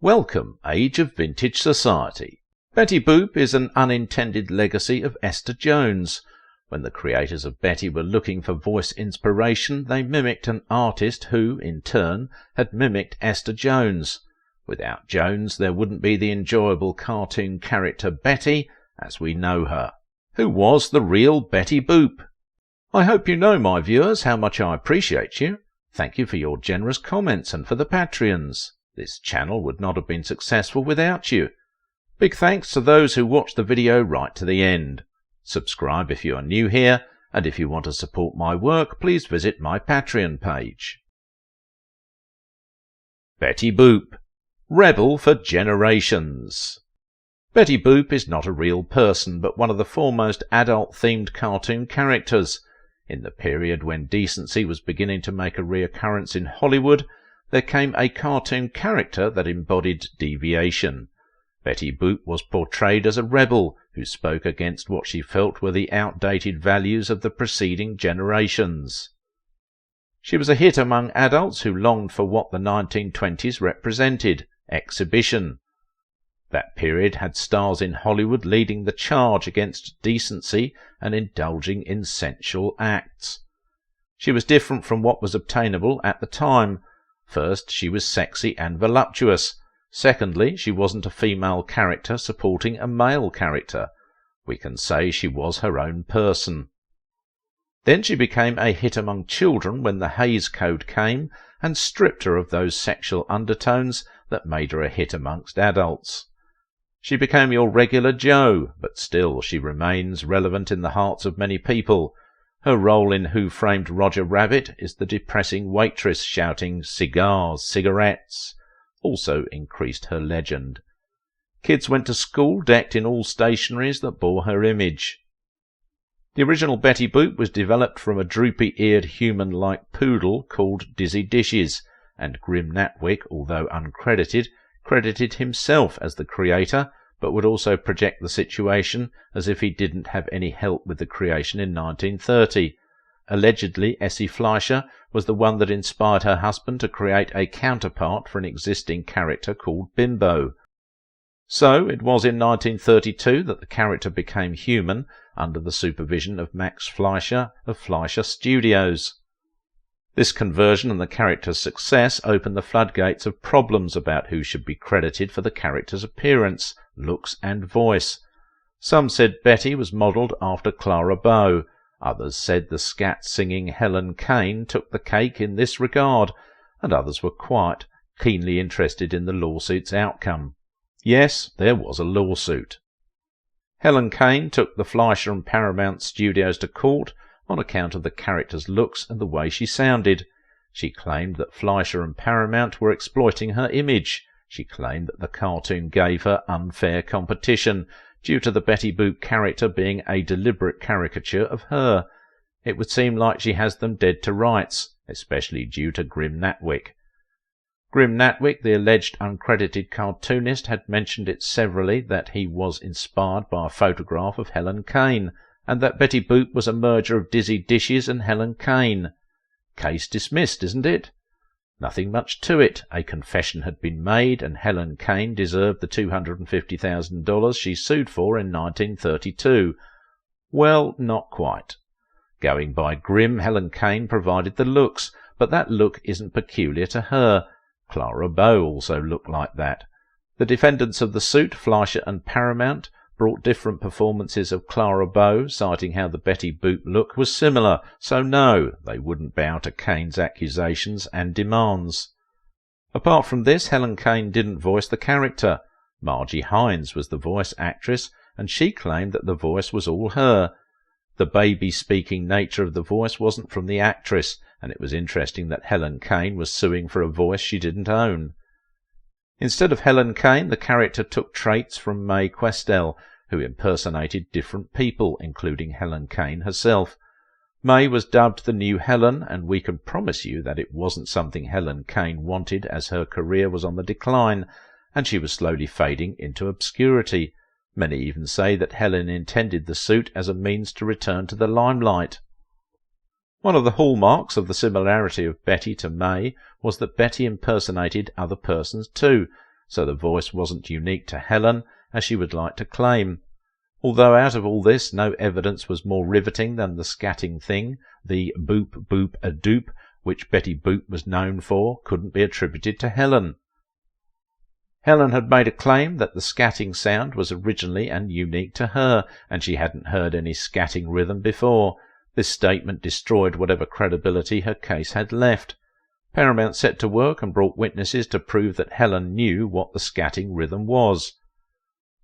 Welcome, Age of Vintage Society. Betty Boop is an unintended legacy of Esther Jones. When the creators of Betty were looking for voice inspiration, they mimicked an artist who, in turn, had mimicked Esther Jones. Without Jones, there wouldn't be the enjoyable cartoon character Betty, as we know her. Who was the real Betty Boop? I hope you know, my viewers, how much I appreciate you. Thank you for your generous comments and for the Patreons. This channel would not have been successful without you. Big thanks to those who watched the video right to the end. Subscribe if you are new here, and if you want to support my work, please visit my Patreon page. Betty Boop, rebel for generations. Betty Boop is not a real person, but one of the foremost adult-themed cartoon characters. In the period when decency was beginning to make a reoccurrence in Hollywood, there came a cartoon character that embodied deviation. Betty Boop was portrayed as a rebel who spoke against what she felt were the outdated values of the preceding generations. She was a hit among adults who longed for what the 1920s represented, exhibition. That period had stars in Hollywood leading the charge against decency and indulging in sensual acts. She was different from what was obtainable at the time. First, she was sexy and voluptuous. Secondly, she wasn't a female character supporting a male character. We can say she was her own person. Then she became a hit among children when the Hays Code came and stripped her of those sexual undertones that made her a hit amongst adults. She became your regular Joe, but still she remains relevant in the hearts of many people. Her role in Who Framed Roger Rabbit is the depressing waitress shouting "cigars, cigarettes," also increased her legend. Kids went to school decked in all stationaries that bore her image. The original Betty Boop was developed from a droopy-eared human-like poodle called Dizzy Dishes, and Grim Natwick, although uncredited, credited himself as the creator, but would also project the situation as if he didn't have any help with the creation in 1930. Allegedly, Essie Fleischer was the one that inspired her husband to create a counterpart for an existing character called Bimbo. So it was in 1932 that the character became human under the supervision of Max Fleischer of Fleischer Studios. This conversion and the character's success opened the floodgates of problems about who should be credited for the character's appearance, looks and voice. Some said Betty was modelled after Clara Bow. Others said the scat-singing Helen Kane took the cake in this regard, and others were quiet, keenly interested in the lawsuit's outcome. Yes, there was a lawsuit. Helen Kane took the Fleischer and Paramount Studios to court on account of the character's looks and the way she sounded. She claimed that Fleischer and Paramount were exploiting her image. She claimed that the cartoon gave her unfair competition, due to the Betty Boop character being a deliberate caricature of her. It would seem like she has them dead to rights, especially due to Grim Natwick. Grim Natwick, the alleged uncredited cartoonist, had mentioned it severally that he was inspired by a photograph of Helen Kane, and that Betty Boop was a merger of Dizzy Dishes and Helen Kane. Case dismissed, isn't it? Nothing much to it. A confession had been made, and Helen Kane deserved the $250,000 she sued for in 1932. Well, not quite. Going by Grimm, Helen Kane provided the looks, but that look isn't peculiar to her. Clara Bow also looked like that. The defendants of the suit, Fleischer and Paramount, brought different performances of Clara Bow, citing how the Betty Boop look was similar, so no, they wouldn't bow to Kane's accusations and demands. Apart from this, Helen Kane didn't voice the character. Margie Hines was the voice actress, and she claimed that the voice was all her. The baby-speaking nature of the voice wasn't from the actress, and it was interesting that Helen Kane was suing for a voice she didn't own. Instead of Helen Kane, the character took traits from Mae Questel, who impersonated different people, including Helen Kane herself. Mae was dubbed the new Helen, and we can promise you that it wasn't something Helen Kane wanted, as her career was on the decline, and she was slowly fading into obscurity. Many even say that Helen intended the suit as a means to return to the limelight. One of the hallmarks of the similarity of Betty to Mae was that Betty impersonated other persons too. so the voice wasn't unique to Helen, as she would like to claim. Although out of all this no evidence was more riveting than the scatting thing, the boop boop a doop, which Betty Boop was known for, couldn't be attributed to Helen. Helen had made a claim that the scatting sound was originally and unique to her, and she hadn't heard any scatting rhythm before. This statement destroyed whatever credibility her case had left. Paramount set to work and brought witnesses to prove that Helen knew what the scatting rhythm was.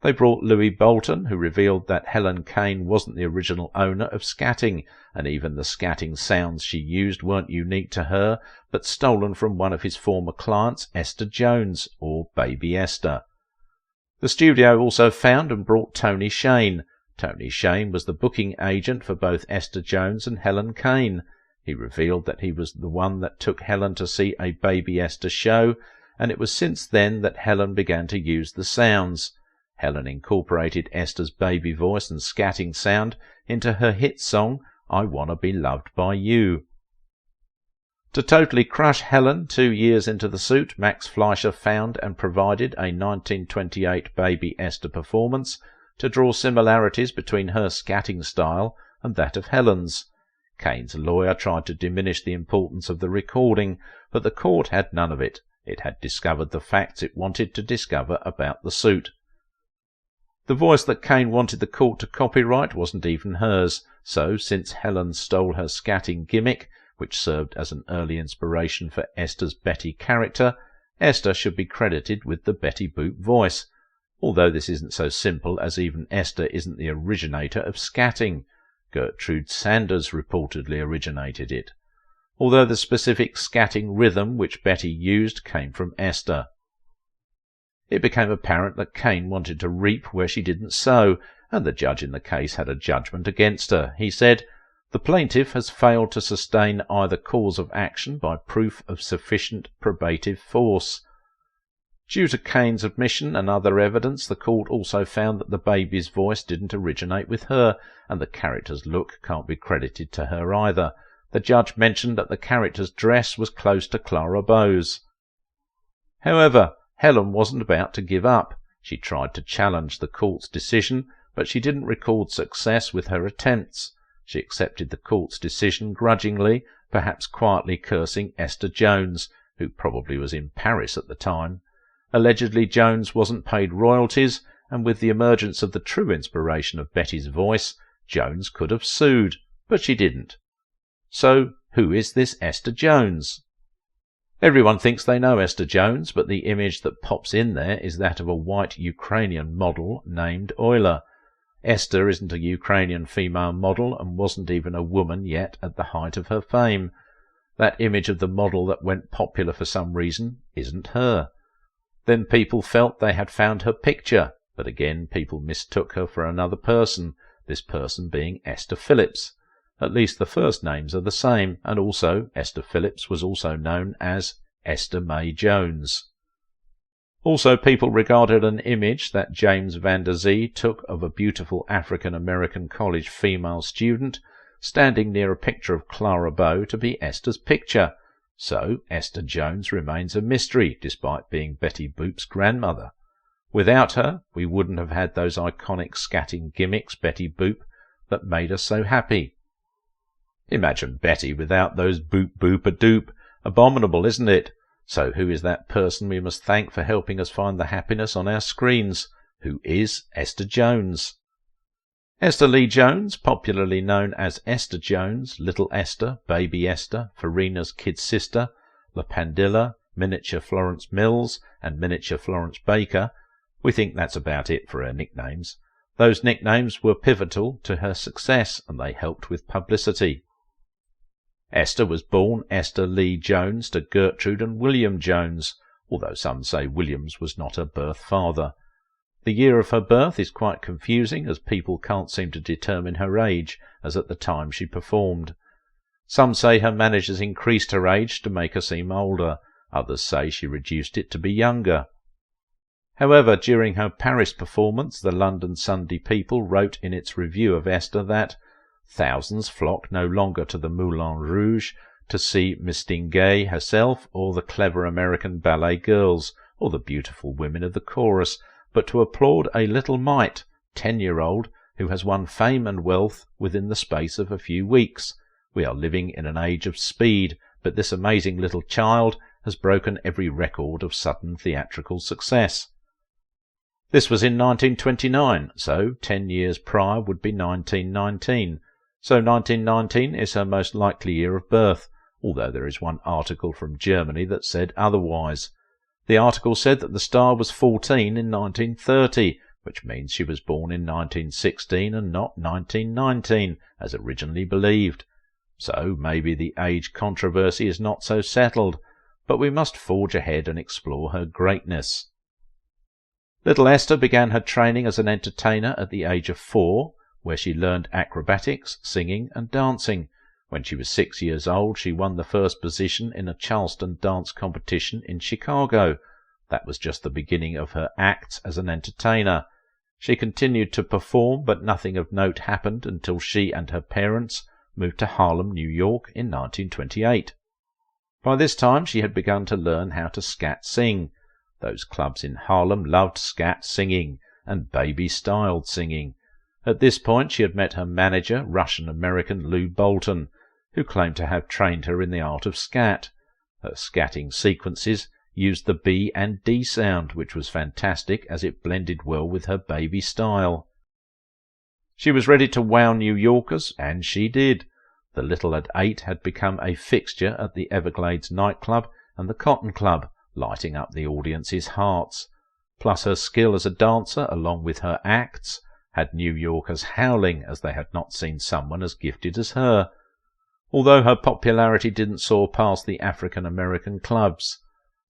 They brought Louis Bolton, who revealed that Helen Kane wasn't the original owner of scatting, and even the scatting sounds she used weren't unique to her, but stolen from one of his former clients, Esther Jones, or Baby Esther. The studio also found and brought Tony Shane. Tony Shane was the booking agent for both Esther Jones and Helen Kane. He revealed that he was the one that took Helen to see a Baby Esther show, and it was since then that Helen began to use the sounds. Helen incorporated Esther's baby voice and scatting sound into her hit song, I Wanna Be Loved by You. To totally crush Helen 2 years into the suit, Max Fleischer found and provided a 1928 Baby Esther performance to draw similarities between her scatting style and that of Helen's. Kane's lawyer tried to diminish the importance of the recording, but the court had none of it. It had discovered the facts it wanted to discover about the suit. The voice that Kane wanted the court to copyright wasn't even hers, so since Helen stole her scatting gimmick, which served as an early inspiration for Esther's Betty character, Esther should be credited with the Betty Boop voice, although this isn't so simple, as even Esther isn't the originator of scatting. Gertrude Sanders reportedly originated it, although the specific scatting rhythm which Betty used came from Esther. It became apparent that Kane wanted to reap where she didn't sow, and the judge in the case had a judgment against her. He said, "The plaintiff has failed to sustain either cause of action by proof of sufficient probative force." Due to Kane's admission and other evidence, the court also found that the baby's voice didn't originate with her, and the character's look can't be credited to her either. The judge mentioned that the character's dress was close to Clara Bow's. However, Helen wasn't about to give up. She tried to challenge the court's decision, but she didn't record success with her attempts. She accepted the court's decision grudgingly, perhaps quietly cursing Esther Jones, who probably was in Paris at the time. Allegedly, Jones wasn't paid royalties, and with the emergence of the true inspiration of Betty's voice, Jones could have sued, but she didn't. So, who is this Esther Jones? Everyone thinks they know Esther Jones, but the image that pops in there is that of a white Ukrainian model named Euler. Esther isn't a Ukrainian female model and wasn't even a woman yet at the height of her fame. That image of the model that went popular for some reason isn't her. Then people felt they had found her picture, but again people mistook her for another person, this person being Esther Phillips. At least the first names are the same, and also Esther Phillips was also known as Esther May Jones. Also, people regarded an image that James Van Der Zee took of a beautiful African-American college female student standing near a picture of Clara Bow to be Esther's picture. So Esther Jones remains a mystery, despite being Betty Boop's grandmother. Without her, we wouldn't have had those iconic scatting gimmicks, Betty Boop, that made us so happy. Imagine Betty without those boop-boop-a-doop. Abominable, isn't it? So who is that person we must thank for helping us find the happiness on our screens? Who is Esther Jones? Esther Lee Jones, popularly known as Esther Jones, Little Esther, Baby Esther, Farina's kid sister, La Pandilla, Miniature Florence Mills, and Miniature Florence Baker. We think that's about it for her nicknames. Those nicknames were pivotal to her success, and they helped with publicity. Esther was born Esther Lee Jones to Gertrude and William Jones, although some say Williams was not her birth father. The year of her birth is quite confusing, as people can't seem to determine her age, as at the time she performed. Some say her managers increased her age to make her seem older, others say she reduced it to be younger. However, during her Paris performance, the London Sunday People wrote in its review of Esther that thousands flock no longer to the Moulin Rouge to see Miss Dinguet herself or the clever American ballet girls, or the beautiful women of the chorus, but to applaud a little mite, 10-year-old, who has won fame and wealth within the space of a few weeks. We are living in an age of speed, but this amazing little child has broken every record of sudden theatrical success. This was in 1929, so 10 years prior would be 1919. So 1919 is her most likely year of birth, although there is one article from Germany that said otherwise. The article said that the star was 14 in 1930, which means she was born in 1916 and not 1919, as originally believed. So maybe the age controversy is not so settled, but we must forge ahead and explore her greatness. Little Esther began her training as an entertainer at the age of 4, where she learned acrobatics, singing and dancing. When she was 6 years old, she won the first position in a Charleston dance competition in Chicago. That was just the beginning of her acts as an entertainer. She continued to perform, but nothing of note happened until she and her parents moved to Harlem, New York in 1928. By this time she had begun to learn how to scat sing. Those clubs in Harlem loved scat singing and baby-styled singing. At this point she had met her manager, Russian-American Lou Bolton, who claimed to have trained her in the art of scat. Her scatting sequences used the B and D sound, which was fantastic as it blended well with her baby style. She was ready to wow New Yorkers, and she did. The little at 8 had become a fixture at the Everglades nightclub and the Cotton Club, lighting up the audience's hearts. Plus her skill as a dancer, along with her acts, had New Yorkers howling as they had not seen someone as gifted as her, although her popularity didn't soar past the African-American clubs.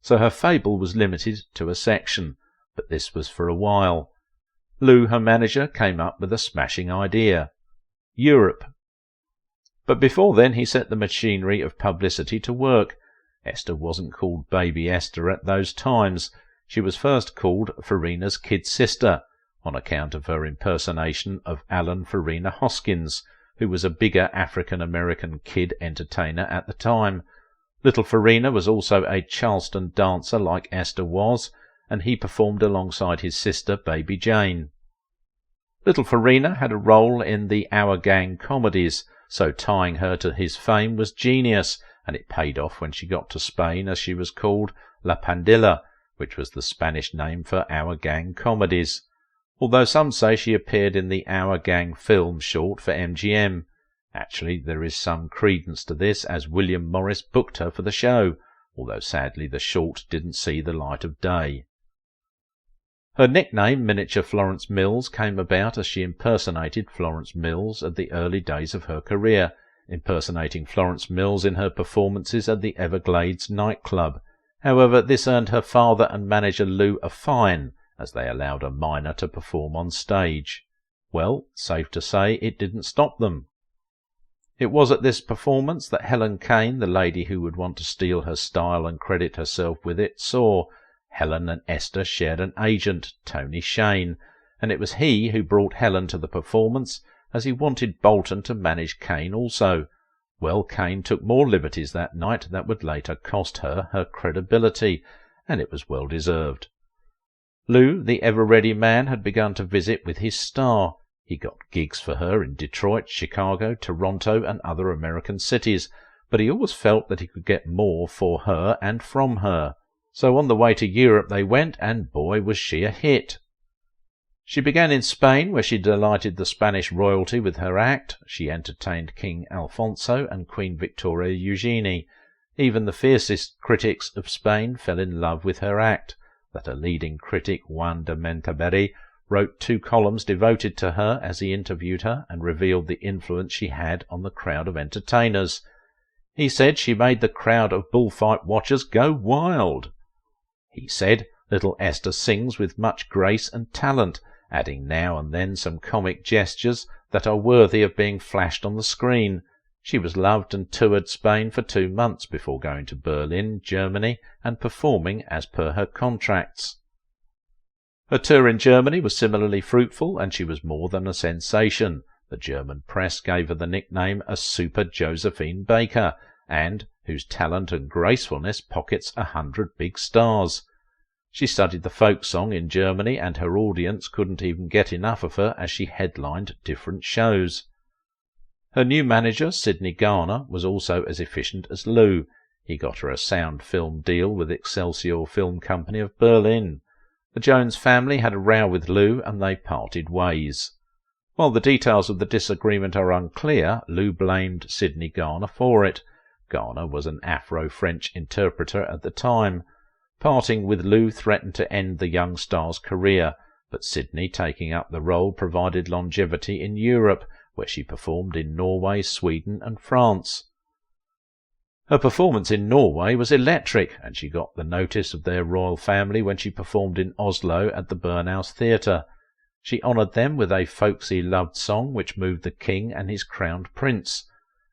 So her fable was limited to a section, but this was for a while. Lou, her manager, came up with a smashing idea. Europe. But before then he set the machinery of publicity to work. Esther wasn't called Baby Esther at those times. She was first called Farina's kid sister, on account of her impersonation of Alan Farina Hoskins, who was a bigger African-American kid entertainer at the time. Little Farina was also a Charleston dancer like Esther was, and he performed alongside his sister Baby Jane. Little Farina had a role in the Our Gang comedies, so tying her to his fame was genius, and it paid off when she got to Spain, as she was called La Pandilla, which was the Spanish name for Our Gang comedies, although some say she appeared in the Our Gang film short for MGM. Actually, there is some credence to this, as William Morris booked her for the show, although sadly the short didn't see the light of day. Her nickname, Miniature Florence Mills, came about as she impersonated Florence Mills at the early days of her career, impersonating Florence Mills in her performances at the Everglades nightclub. However, this earned her father and manager Lou a fine, as they allowed a minor to perform on stage. Well, safe to say it didn't stop them. It was at this performance that Helen Kane, the lady who would want to steal her style and credit herself with it, saw. Helen and Esther shared an agent, Tony Shane, and it was he who brought Helen to the performance, as he wanted Bolton to manage Kane also. Well, Kane took more liberties that night that would later cost her her credibility, and it was well deserved. Lou, the ever-ready man, had begun to visit with his star. He got gigs for her in Detroit, Chicago, Toronto, and other American cities, but he always felt that he could get more for her and from her. So on the way to Europe they went, and boy was she a hit. She began in Spain, where she delighted the Spanish royalty with her act. She entertained King Alfonso and Queen Victoria Eugenie. Even the fiercest critics of Spain fell in love with her act. That a leading critic, Juan de Mentaberi, wrote 2 columns devoted to her as he interviewed her and revealed the influence she had on the crowd of entertainers. He said she made the crowd of bullfight watchers go wild. He said, little Esther sings with much grace and talent, adding now and then some comic gestures that are worthy of being flashed on the screen. She was loved and toured Spain for 2 months before going to Berlin, Germany, and performing as per her contracts. Her tour in Germany was similarly fruitful, and she was more than a sensation. The German press gave her the nickname a Super Josephine Baker, and whose talent and gracefulness pockets 100 big stars. She studied the folk song in Germany, and her audience couldn't even get enough of her as she headlined different shows. Her new manager, Sidney Garner, was also as efficient as Lou. He got her a sound film deal with Excelsior Film Company of Berlin. The Jones family had a row with Lou, and they parted ways. While the details of the disagreement are unclear, Lou blamed Sidney Garner for it. Garner was an Afro-French interpreter at the time. Parting with Lou threatened to end the young star's career, but Sidney taking up the role provided longevity in Europe, where she performed in Norway, Sweden and France. Her performance in Norway was electric, and she got the notice of their royal family when she performed in Oslo at the Burnhouse Theatre. She honoured them with a folksy loved song which moved the king and his crowned prince.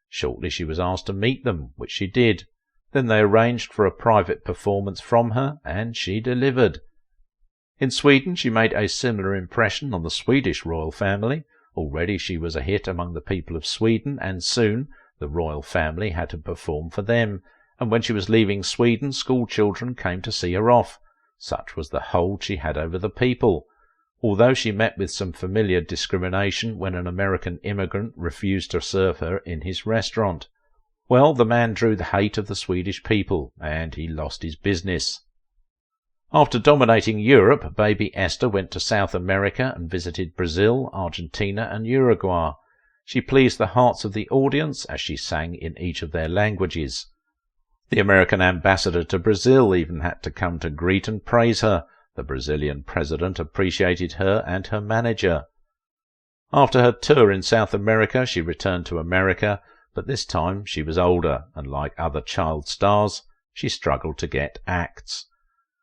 Shortly she was asked to meet them, which she did. Then they arranged for a private performance from her, and she delivered. In Sweden she made a similar impression on the Swedish royal family. Already she was a hit among the people of Sweden, and soon the royal family had to perform for them, and when she was leaving Sweden, school children came to see her off. Such was the hold she had over the people. Although she met with some familiar discrimination when an American immigrant refused to serve her in his restaurant. Well, the man drew the hate of the Swedish people, and he lost his business. After dominating Europe, baby Esther went to South America and visited Brazil, Argentina and Uruguay. She pleased the hearts of the audience as she sang in each of their languages. The American ambassador to Brazil even had to come to greet and praise her. The Brazilian president appreciated her and her manager. After her tour in South America, she returned to America, but this time she was older, and like other child stars, she struggled to get acts.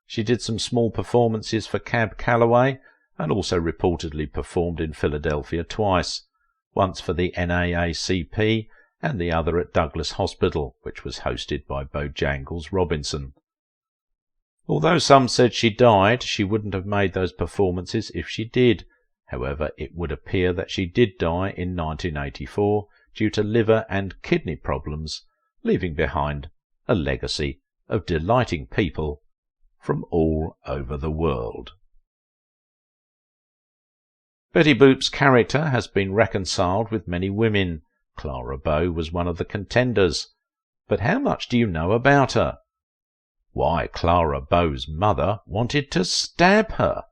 She did some small performances for Cab Calloway, and also reportedly performed in Philadelphia twice, once for the NAACP and the other at Douglas Hospital, which was hosted by Bojangles Robinson. Although some said she died, she wouldn't have made those performances if she did. However, it would appear that she did die in 1984 due to liver and kidney problems, leaving behind a legacy of delighting people from all over the world. Betty Boop's character has been reconciled with many women. Clara Bow was one of the contenders. But how much do you know about her? Why Clara Bow's mother wanted to stab her.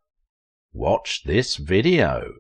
Watch this video.